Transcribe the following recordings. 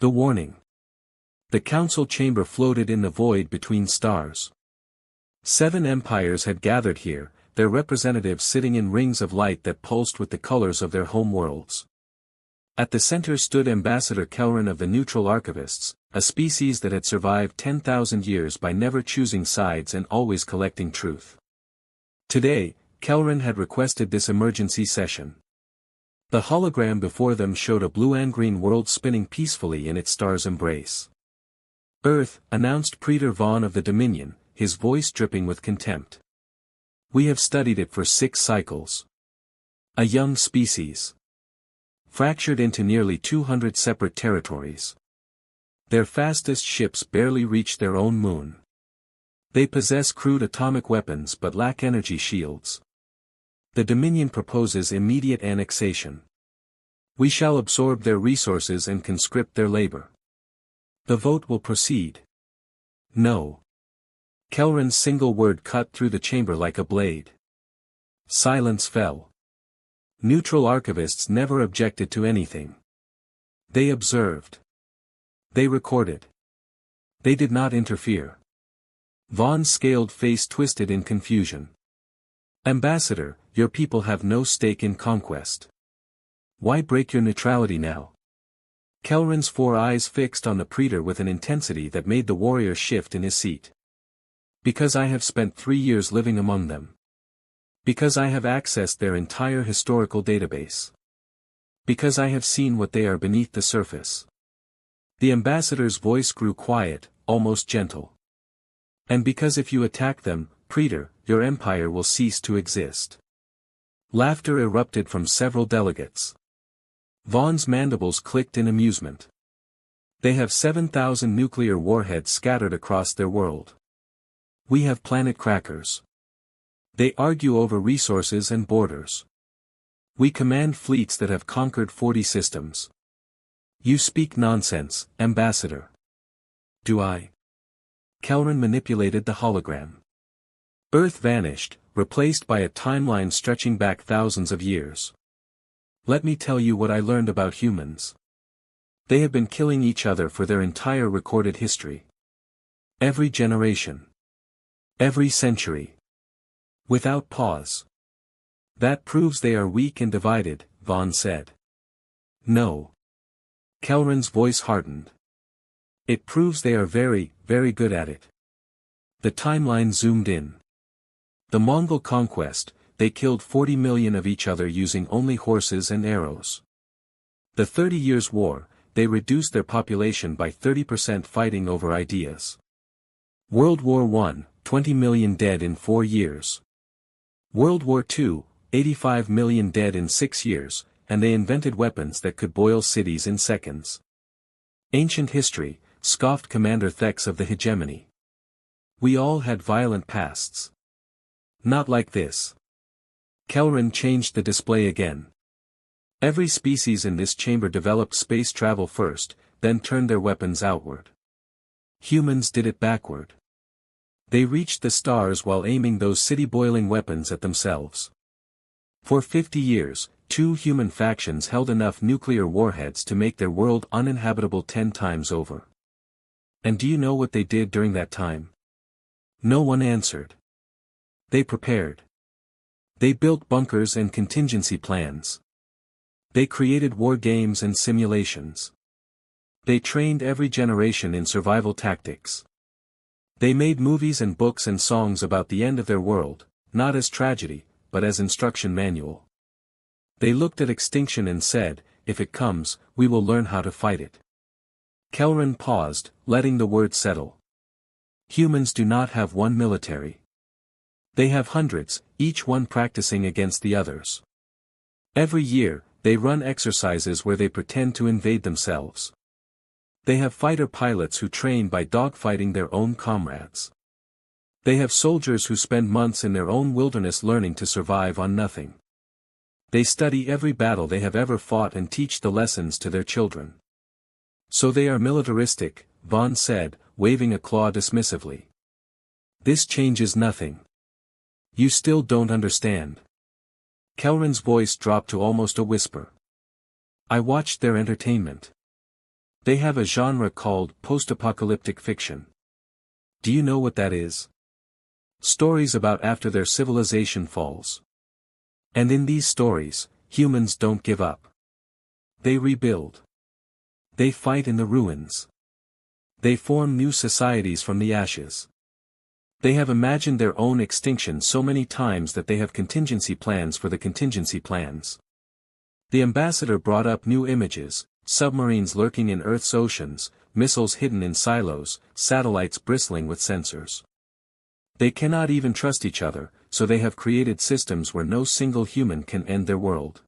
The warning. The council chamber floated in the void between stars. 7 empires had gathered here, their representatives sitting in rings of light that pulsed with the colors of their home worlds. At the center stood Ambassador Kelrin of the Neutral Archivists, a species that had survived 10,000 years by never choosing sides and always collecting truth. Today, Kelrin had requested this emergency session. The hologram before them showed a blue and green world spinning peacefully in its star's embrace. Earth, announced Praetor Vaughn of the Dominion, his voice dripping with contempt. We have studied it for 6 cycles. A young species. Fractured into nearly 200 separate territories. Their fastest ships barely reach their own moon. They possess crude atomic weapons but lack energy shields. The Dominion proposes immediate annexation. We shall absorb their resources and conscript their labor. The vote will proceed. No. Kelrin's single word cut through the chamber like a blade. Silence fell. Neutral archivists never objected to anything. They observed. They recorded. They did not interfere. Vaughn's scaled face twisted in confusion. Ambassador, your people have no stake in conquest. Why break your neutrality now? Kelrin's 4 eyes fixed on the praetor with an intensity that made the warrior shift in his seat. Because I have spent 3 years living among them. Because I have accessed their entire historical database. Because I have seen what they are beneath the surface. The ambassador's voice grew quiet, almost gentle. And because if you attack them, praetor, your empire will cease to exist. Laughter erupted from several delegates. Vaughn's mandibles clicked in amusement. They have 7,000 nuclear warheads scattered across their world. We have planet crackers. They argue over resources and borders. We command fleets that have conquered 40 systems. You speak nonsense, Ambassador. Do I? Kelrin manipulated the hologram. Earth vanished, replaced by a timeline stretching back thousands of years. Let me tell you what I learned about humans. They have been killing each other for their entire recorded history. Every generation. Every century. Without pause. That proves they are weak and divided, Vaughn said. No. Kelrin's voice hardened. It proves they are very, very good at it. The timeline zoomed in. The Mongol conquest, they killed 40 million of each other using only horses and arrows. The 30 Years' War, they reduced their population by 30% fighting over ideas. World War I, 20 million dead in 4 years. World War II, 85 million dead in 6 years, and they invented weapons that could boil cities in seconds. Ancient history, scoffed Commander Thex of the hegemony. We all had violent pasts. Not like this. Kelrin changed the display again. Every species in this chamber developed space travel first, then turned their weapons outward. Humans did it backward. They reached the stars while aiming those city-boiling weapons at themselves. For 50 years, 2 human factions held enough nuclear warheads to make their world uninhabitable 10 times over. And do you know what they did during that time? No one answered. They prepared. They built bunkers and contingency plans. They created war games and simulations. They trained every generation in survival tactics. They made movies and books and songs about the end of their world, not as tragedy, but as instruction manual. They looked at extinction and said, if it comes, we will learn how to fight it. Kelrin paused, letting the word settle. Humans do not have one military. They have hundreds, each one practicing against the others. Every year, they run exercises where they pretend to invade themselves. They have fighter pilots who train by dogfighting their own comrades. They have soldiers who spend months in their own wilderness learning to survive on nothing. They study every battle they have ever fought and teach the lessons to their children. So they are militaristic, Vaughn said, waving a claw dismissively. This changes nothing. You still don't understand. Kelrin's voice dropped to almost a whisper. I watched their entertainment. They have a genre called post-apocalyptic fiction. Do you know what that is? Stories about after their civilization falls. And in these stories, humans don't give up. They rebuild. They fight in the ruins. They form new societies from the ashes. They have imagined their own extinction so many times that they have contingency plans for the contingency plans. The ambassador brought up new images: submarines lurking in Earth's oceans, missiles hidden in silos, satellites bristling with sensors. They cannot even trust each other, so they have created systems where no single human can end their world.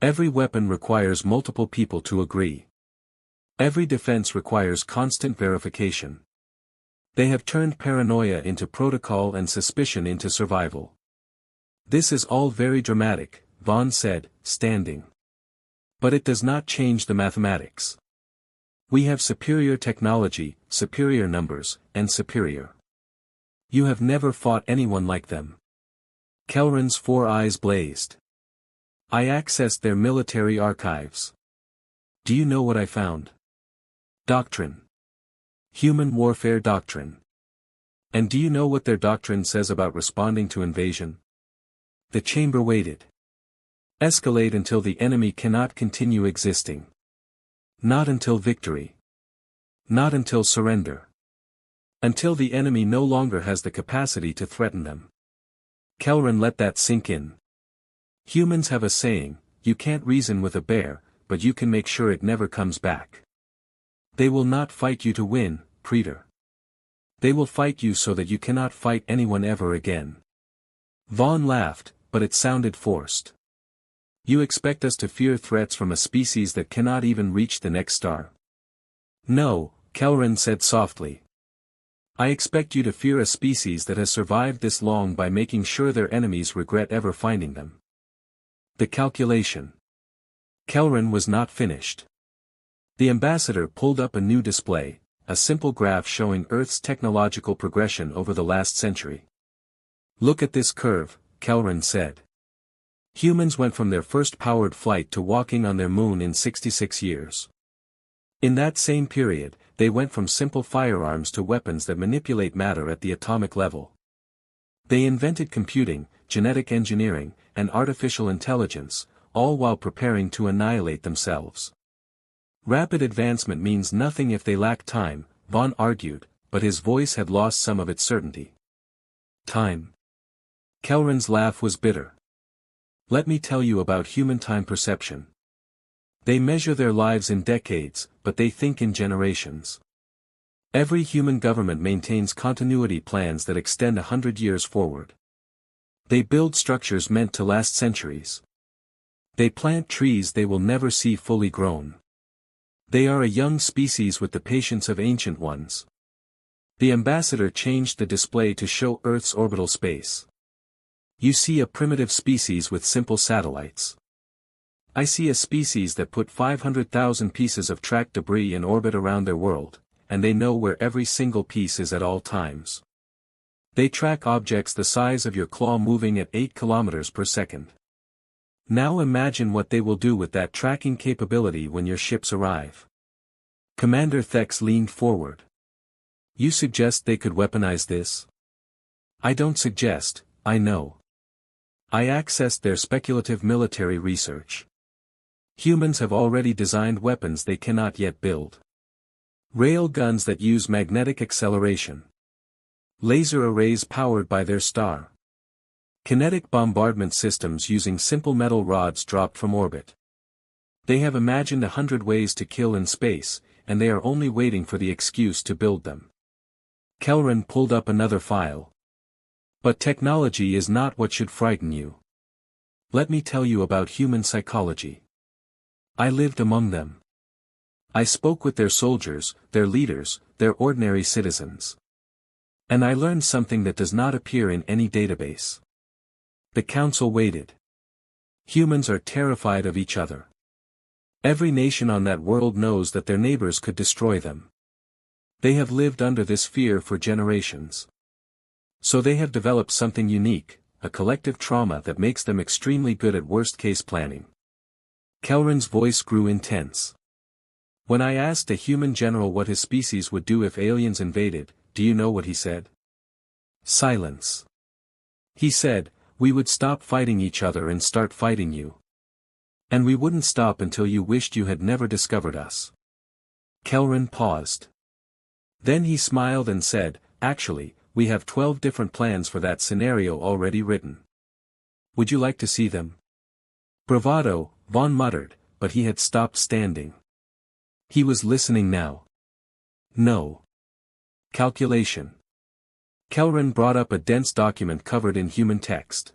Every weapon requires multiple people to agree. Every defense requires constant verification. They have turned paranoia into protocol and suspicion into survival. This is all very dramatic, Vaughn said, standing. But it does not change the mathematics. We have superior technology, superior numbers, and superior. You have never fought anyone like them. Kelren's 4 eyes blazed. I accessed their military archives. Do you know what I found? Doctrine. Human warfare doctrine. And do you know what their doctrine says about responding to invasion? The chamber waited. Escalate until the enemy cannot continue existing. Not until victory. Not until surrender. Until the enemy no longer has the capacity to threaten them. Kelren let that sink in. Humans have a saying: you can't reason with a bear, but you can make sure it never comes back. They will not fight you to win, Preetor. They will fight you so that you cannot fight anyone ever again. Vaughn laughed, but it sounded forced. You expect us to fear threats from a species that cannot even reach the next star? No, Kelren said softly. I expect you to fear a species that has survived this long by making sure their enemies regret ever finding them. The calculation. Kelren was not finished. The ambassador pulled up a new display, a simple graph showing Earth's technological progression over the last century. Look at this curve, Kelren said. Humans went from their first powered flight to walking on their moon in 66 years. In that same period, they went from simple firearms to weapons that manipulate matter at the atomic level. They invented computing, genetic engineering, and artificial intelligence, all while preparing to annihilate themselves. Rapid advancement means nothing if they lack time, Vaughn argued, but his voice had lost some of its certainty. Time. Kelren's laugh was bitter. Let me tell you about human time perception. They measure their lives in decades, but they think in generations. Every human government maintains continuity plans that extend 100 years forward. They build structures meant to last centuries. They plant trees they will never see fully grown. They are a young species with the patience of ancient ones. The ambassador changed the display to show Earth's orbital space. You see a primitive species with simple satellites. I see a species that put 500,000 pieces of tracked debris in orbit around their world, and they know where every single piece is at all times. They track objects the size of your claw moving at 8 kilometers per second. Now imagine what they will do with that tracking capability when your ships arrive. Commander Thex leaned forward. You suggest they could weaponize this? I don't suggest, I know. I accessed their speculative military research. Humans have already designed weapons they cannot yet build. Rail guns that use magnetic acceleration. Laser arrays powered by their star. Kinetic bombardment systems using simple metal rods dropped from orbit. They have imagined 100 ways to kill in space, and they are only waiting for the excuse to build them. Kelren pulled up another file. But technology is not what should frighten you. Let me tell you about human psychology. I lived among them. I spoke with their soldiers, their leaders, their ordinary citizens. And I learned something that does not appear in any database. The council waited. Humans are terrified of each other. Every nation on that world knows that their neighbors could destroy them. They have lived under this fear for generations. So they have developed something unique, a collective trauma that makes them extremely good at worst-case planning. Kelren's voice grew intense. When I asked a human general what his species would do if aliens invaded, do you know what he said? Silence. He said, "We would stop fighting each other and start fighting you. And we wouldn't stop until you wished you had never discovered us." Kelran paused. Then he smiled and said, "Actually, we have 12 different plans for that scenario already written. Would you like to see them?" Bravado, Vaughn muttered, but he had stopped standing. He was listening now. No. Calculation. Kelran brought up a dense document covered in human text.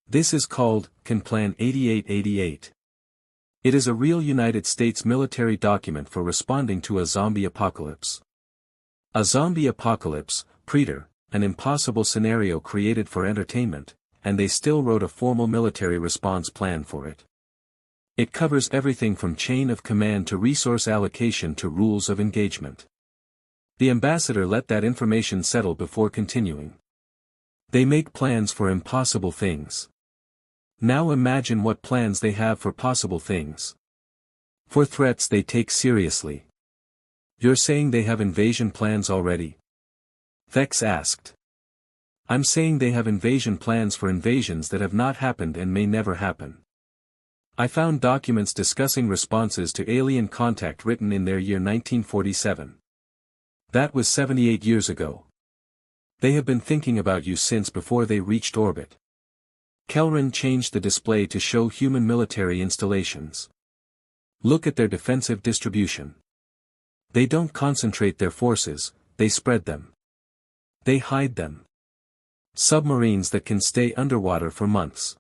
This is called, Can Plan 8888. It is a real United States military document for responding to a zombie apocalypse. A zombie apocalypse, Predator, an impossible scenario created for entertainment, and they still wrote a formal military response plan for it. It covers everything from chain of command to resource allocation to rules of engagement. The ambassador let that information settle before continuing. They make plans for impossible things. Now imagine what plans they have for possible things. For threats they take seriously. You're saying they have invasion plans already? Vex asked. I'm saying they have invasion plans for invasions that have not happened and may never happen. I found documents discussing responses to alien contact written in their year 1947. That was 78 years ago. They have been thinking about you since before they reached orbit. Kelran changed the display to show human military installations. Look at their defensive distribution. They don't concentrate their forces, they spread them. They hide them. Submarines that can stay underwater for months.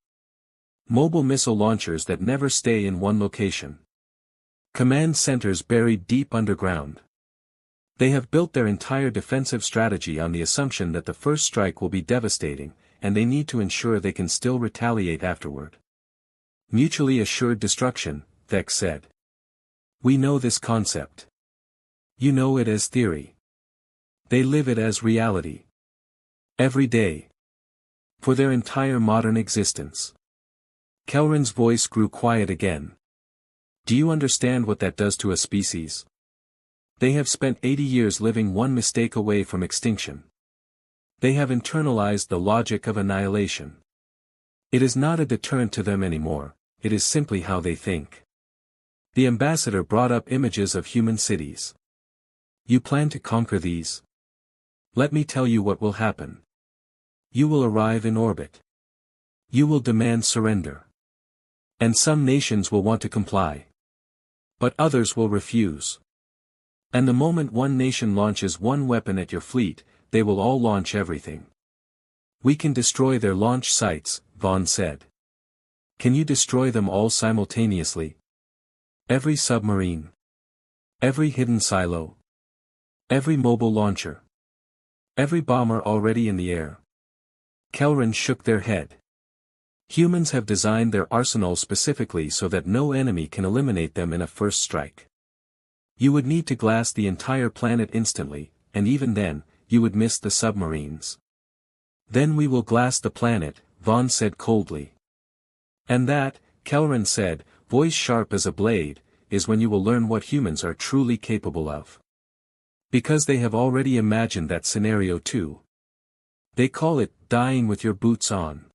Mobile missile launchers that never stay in one location. Command centers buried deep underground. They have built their entire defensive strategy on the assumption that the first strike will be devastating, and they need to ensure they can still retaliate afterward. Mutually assured destruction, Vex said. We know this concept. You know it as theory. They live it as reality. Every day. For their entire modern existence. Kelran's voice grew quiet again. Do you understand what that does to a species? They have spent 80 years living one mistake away from extinction. They have internalized the logic of annihilation. It is not a deterrent to them anymore, it is simply how they think. The ambassador brought up images of human cities. You plan to conquer these? Let me tell you what will happen. You will arrive in orbit. You will demand surrender. And some nations will want to comply. But others will refuse. And the moment one nation launches one weapon at your fleet, they will all launch everything. We can destroy their launch sites, Vaughn said. Can you destroy them all simultaneously? Every submarine. Every hidden silo. Every mobile launcher. Every bomber already in the air. Kelran shook their head. Humans have designed their arsenal specifically so that no enemy can eliminate them in a first strike. You would need to glass the entire planet instantly, and even then, you would miss the submarines. Then we will glass the planet, Vaughn said coldly. And that, Kelran said, voice sharp as a blade, is when you will learn what humans are truly capable of. Because they have already imagined that scenario too. They call it, dying with your boots on.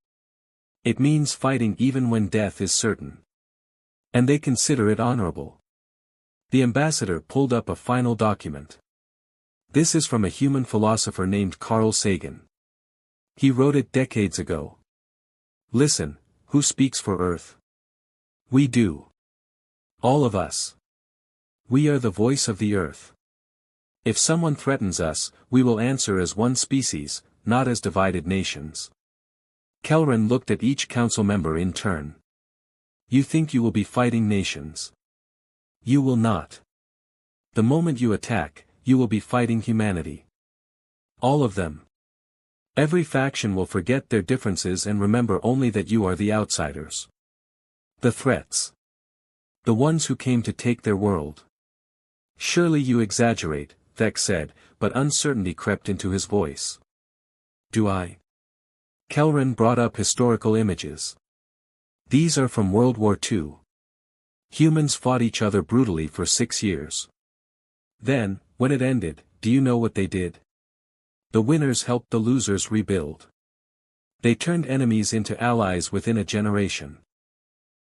It means fighting even when death is certain. And they consider it honorable. The ambassador pulled up a final document. This is from a human philosopher named Carl Sagan. He wrote it decades ago. Listen, who speaks for Earth? We do. All of us. We are the voice of the Earth. If someone threatens us, we will answer as one species, not as divided nations. Kelran looked at each council member in turn. You think you will be fighting nations. You will not. The moment you attack, you will be fighting humanity. All of them. Every faction will forget their differences and remember only that you are the outsiders. The threats. The ones who came to take their world. Surely you exaggerate, Vex said, but uncertainty crept into his voice. Do I? Kelran brought up historical images. These are from World War II. Humans fought each other brutally for 6 years. Then, when it ended, do you know what they did? The winners helped the losers rebuild. They turned enemies into allies within a generation.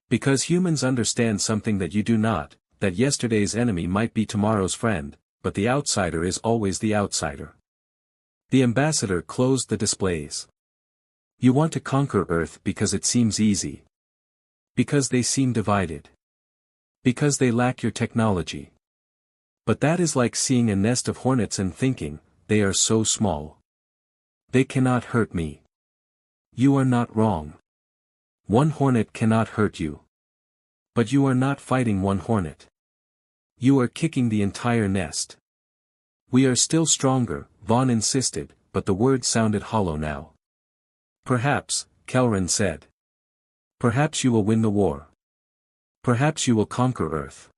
Because humans understand something that you do not, that yesterday's enemy might be tomorrow's friend, but the outsider is always the outsider. The ambassador closed the displays. You want to conquer Earth because it seems easy. Because they seem divided. Because they lack your technology. But that is like seeing a nest of hornets and thinking, they are so small. They cannot hurt me. You are not wrong. One hornet cannot hurt you. But you are not fighting one hornet. You are kicking the entire nest. We are still stronger, Vaughn insisted, but the words sounded hollow now. Perhaps, Kelran said. Perhaps you will win the war. Perhaps you will conquer Earth.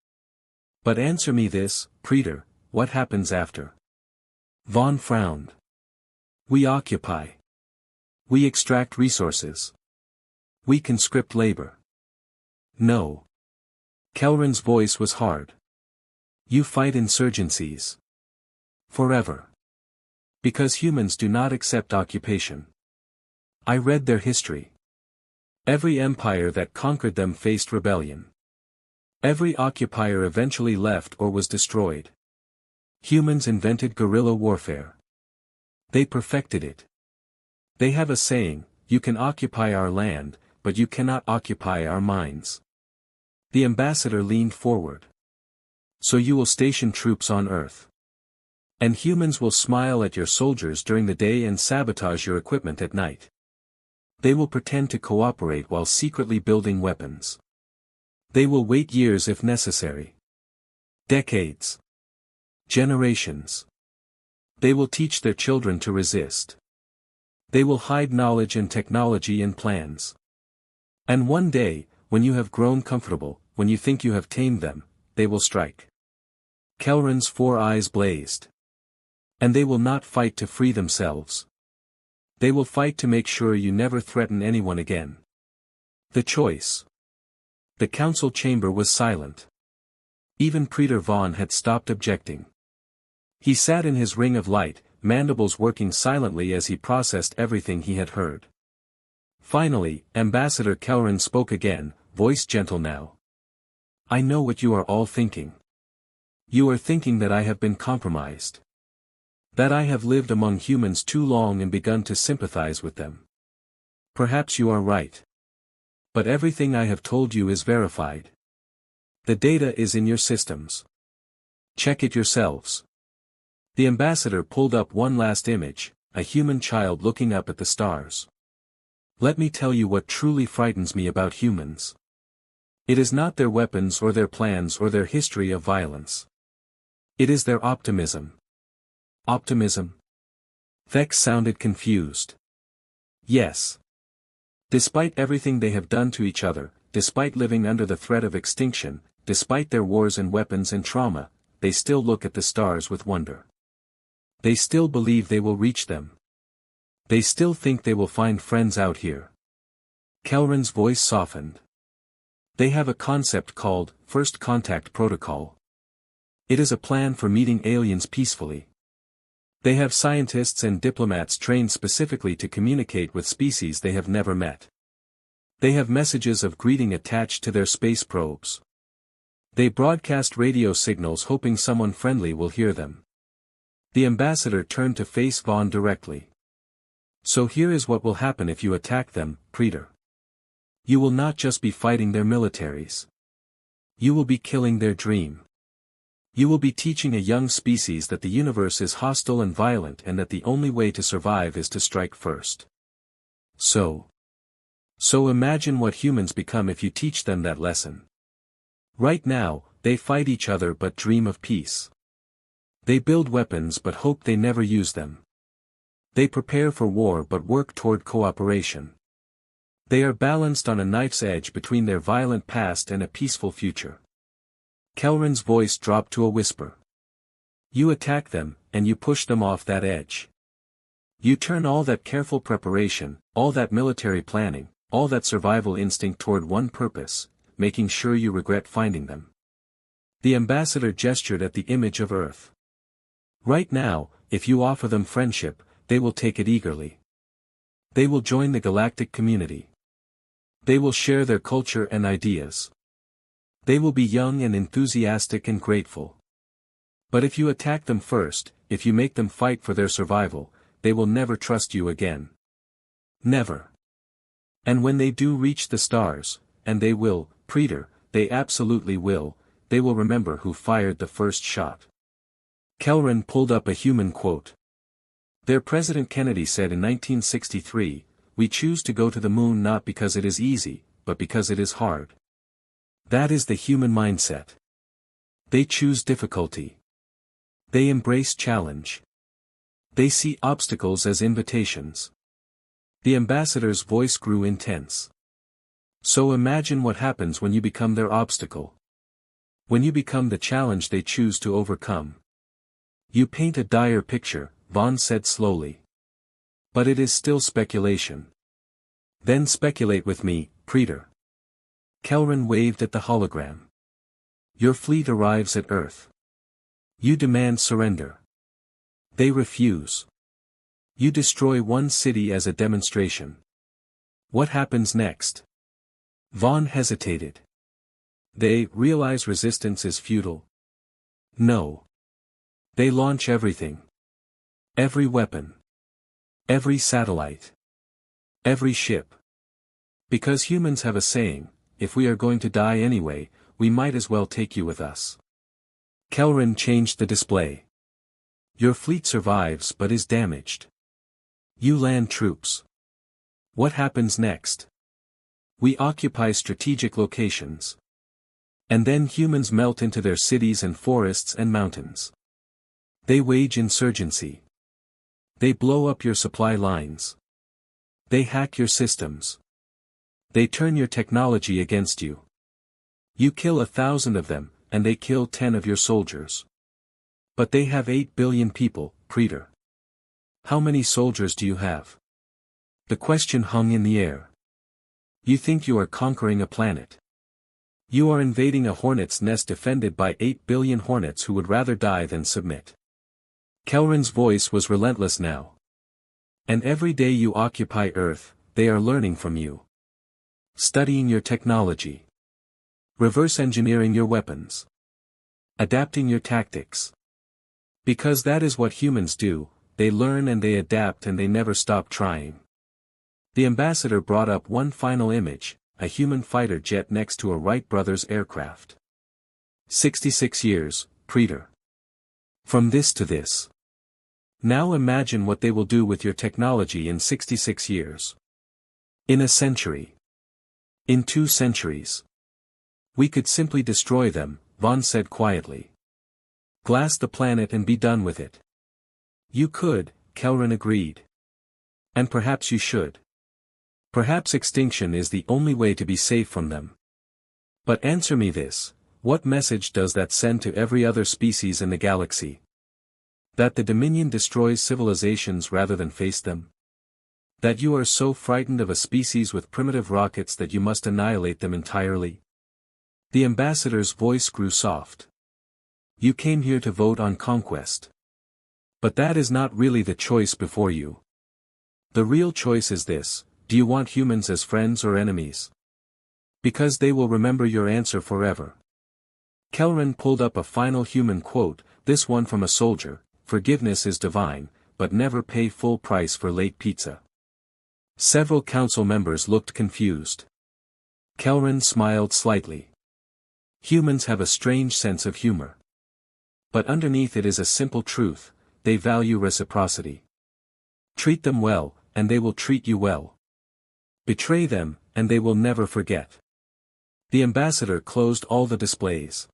But answer me this, Praetor, what happens after? Vaughn frowned. We occupy. We extract resources. We conscript labor. No. Kelran's voice was hard. You fight insurgencies. Forever. Because humans do not accept occupation. I read their history. Every empire that conquered them faced rebellion. Every occupier eventually left or was destroyed. Humans invented guerrilla warfare. They perfected it. They have a saying, you can occupy our land, but you cannot occupy our minds. The ambassador leaned forward. So you will station troops on Earth. And humans will smile at your soldiers during the day and sabotage your equipment at night. They will pretend to cooperate while secretly building weapons. They will wait years if necessary. Decades. Generations. They will teach their children to resist. They will hide knowledge and technology in plans. And one day, when you have grown comfortable, when you think you have tamed them, they will strike. Kelran's 4 eyes blazed. And they will not fight to free themselves. They will fight to make sure you never threaten anyone again. The choice. The council chamber was silent. Even Praetor Vaughn had stopped objecting. He sat in his ring of light, mandibles working silently as he processed everything he had heard. Finally, Ambassador Kelran spoke again, voice gentle now. I know what you are all thinking. You are thinking that I have been compromised. That I have lived among humans too long and begun to sympathize with them. Perhaps you are right. But everything I have told you is verified. The data is in your systems. Check it yourselves. The ambassador pulled up one last image, a human child looking up at the stars. Let me tell you what truly frightens me about humans. It is not their weapons or their plans or their history of violence. It is their optimism. Optimism? Vex sounded confused. Yes. Despite everything they have done to each other, despite living under the threat of extinction, despite their wars and weapons and trauma, they still look at the stars with wonder. They still believe they will reach them. They still think they will find friends out here. Kelran's voice softened. They have a concept called First Contact Protocol. It is a plan for meeting aliens peacefully. They have scientists and diplomats trained specifically to communicate with species they have never met. They have messages of greeting attached to their space probes. They broadcast radio signals hoping someone friendly will hear them. The ambassador turned to face Vaughn directly. So here is what will happen if you attack them, Praetor. You will not just be fighting their militaries. You will be killing their dream. You will be teaching a young species that the universe is hostile and violent and that the only way to survive is to strike first. So imagine what humans become if you teach them that lesson. Right now, they fight each other but dream of peace. They build weapons but hope they never use them. They prepare for war but work toward cooperation. They are balanced on a knife's edge between their violent past and a peaceful future. Kelran's voice dropped to a whisper. You attack them, and you push them off that edge. You turn all that careful preparation, all that military planning, all that survival instinct toward one purpose, making sure you regret finding them. The ambassador gestured at the image of Earth. Right now, if you offer them friendship, they will take it eagerly. They will join the galactic community. They will share their culture and ideas. They will be young and enthusiastic and grateful. But if you attack them first, if you make them fight for their survival, they will never trust you again. Never. And when they do reach the stars, and they will, Praetor, they absolutely will, they will remember who fired the first shot. Kelran pulled up a human quote. Their President Kennedy said in 1963, "We choose to go to the moon not because it is easy, but because it is hard." That is the human mindset. They choose difficulty. They embrace challenge. They see obstacles as invitations. The ambassador's voice grew intense. So imagine what happens when you become their obstacle. When you become the challenge they choose to overcome. You paint a dire picture, Vaughn said slowly. But it is still speculation. Then speculate with me, Praetor. Kelran waved at the hologram. Your fleet arrives at Earth. You demand surrender. They refuse. You destroy one city as a demonstration. What happens next? Vaughn hesitated. They realize resistance is futile. No. They launch everything. Every weapon. Every satellite. Every ship. Because humans have a saying, if we are going to die anyway, we might as well take you with us. Kelran changed the display. Your fleet survives but is damaged. You land troops. What happens next? We occupy strategic locations. And then humans melt into their cities and forests and mountains. They wage insurgency. They blow up your supply lines. They hack your systems. They turn your technology against you. You kill 1,000 of them, and they kill 10 of your soldiers. But they have 8 billion people, Praetor. How many soldiers do you have? The question hung in the air. You think you are conquering a planet. You are invading a hornet's nest defended by 8 billion hornets who would rather die than submit. Kelran's voice was relentless now. And every day you occupy Earth, they are learning from you. Studying your technology. Reverse engineering your weapons. Adapting your tactics. Because that is what humans do, they learn and they adapt and they never stop trying. The ambassador brought up one final image, a human fighter jet next to a Wright brothers aircraft. 66 years, Praetor. From this to this. Now imagine what they will do with your technology in 66 years. In a century. In 2 centuries. We could simply destroy them, Vaughn said quietly. Glass the planet and be done with it. You could, Kelran agreed. And perhaps you should. Perhaps extinction is the only way to be safe from them. But answer me this, what message does that send to every other species in the galaxy? That the Dominion destroys civilizations rather than face them? That you are so frightened of a species with primitive rockets that you must annihilate them entirely? The ambassador's voice grew soft. You came here to vote on conquest. But that is not really the choice before you. The real choice is this, do you want humans as friends or enemies? Because they will remember your answer forever. Kelran pulled up a final human quote, this one from a soldier, forgiveness is divine, but never pay full price for late pizza. Several council members looked confused. Kelran smiled slightly. Humans have a strange sense of humor. But underneath it is a simple truth, they value reciprocity. Treat them well, and they will treat you well. Betray them, and they will never forget. The ambassador closed all the displays.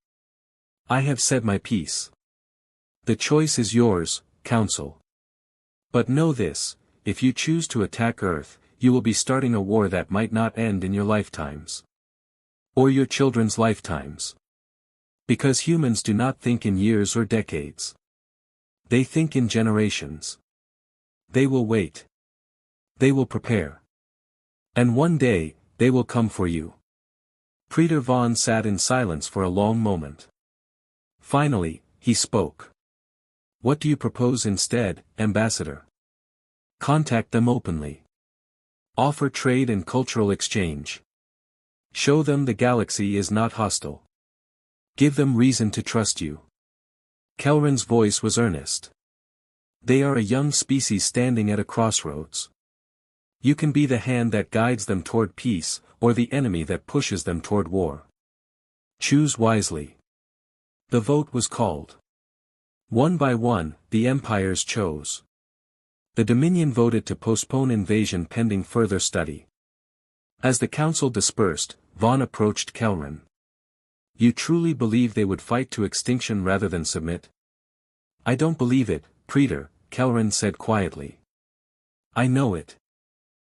I have said my piece. The choice is yours, Council. But know this, if you choose to attack Earth, you will be starting a war that might not end in your lifetimes. Or your children's lifetimes. Because humans do not think in years or decades. They think in generations. They will wait. They will prepare. And one day, they will come for you. Praetor Vaughn sat in silence for a long moment. Finally, he spoke. What do you propose instead, Ambassador? Contact them openly. Offer trade and cultural exchange. Show them the galaxy is not hostile. Give them reason to trust you. Kelren's voice was earnest. They are a young species standing at a crossroads. You can be the hand that guides them toward peace, or the enemy that pushes them toward war. Choose wisely. The vote was called. One by one, the empires chose. The Dominion voted to postpone invasion pending further study. As the council dispersed, Vaughn approached Kelren. You truly believe they would fight to extinction rather than submit? I don't believe it, Praetor, Kelren said quietly. I know it.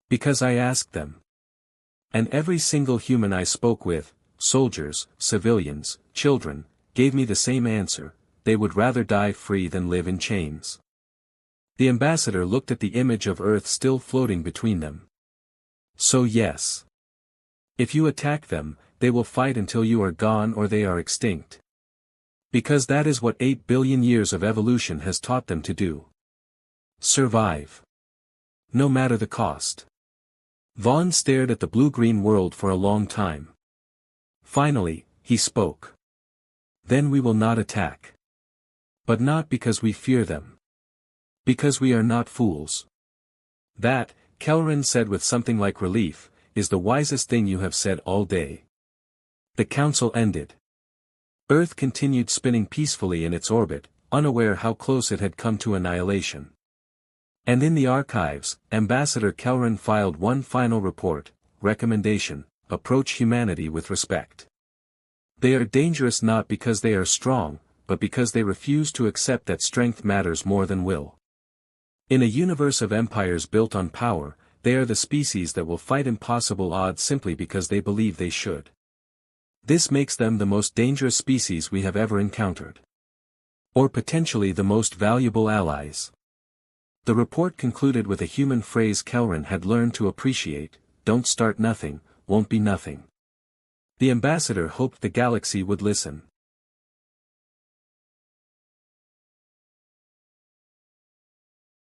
Because I asked them. And every single human I spoke with, soldiers, civilians, children, gave me the same answer: they would rather die free than live in chains. The ambassador looked at the image of Earth still floating between them. So yes. If you attack them, they will fight until you are gone or they are extinct. Because that is what 8 billion years of evolution has taught them to do. Survive. No matter the cost. Vaughn stared at the blue-green world for a long time. Finally, he spoke. Then we will not attack. But not because we fear them. Because we are not fools. That, Kelren said with something like relief, is the wisest thing you have said all day. The council ended. Earth continued spinning peacefully in its orbit, unaware how close it had come to annihilation. And in the archives, Ambassador Kelren filed one final report, recommendation: approach humanity with respect. They are dangerous not because they are strong, but because they refuse to accept that strength matters more than will. In a universe of empires built on power, they are the species that will fight impossible odds simply because they believe they should. This makes them the most dangerous species we have ever encountered. Or potentially the most valuable allies. The report concluded with a human phrase Kelren had learned to appreciate: don't start nothing, won't be nothing. The ambassador hoped the galaxy would listen.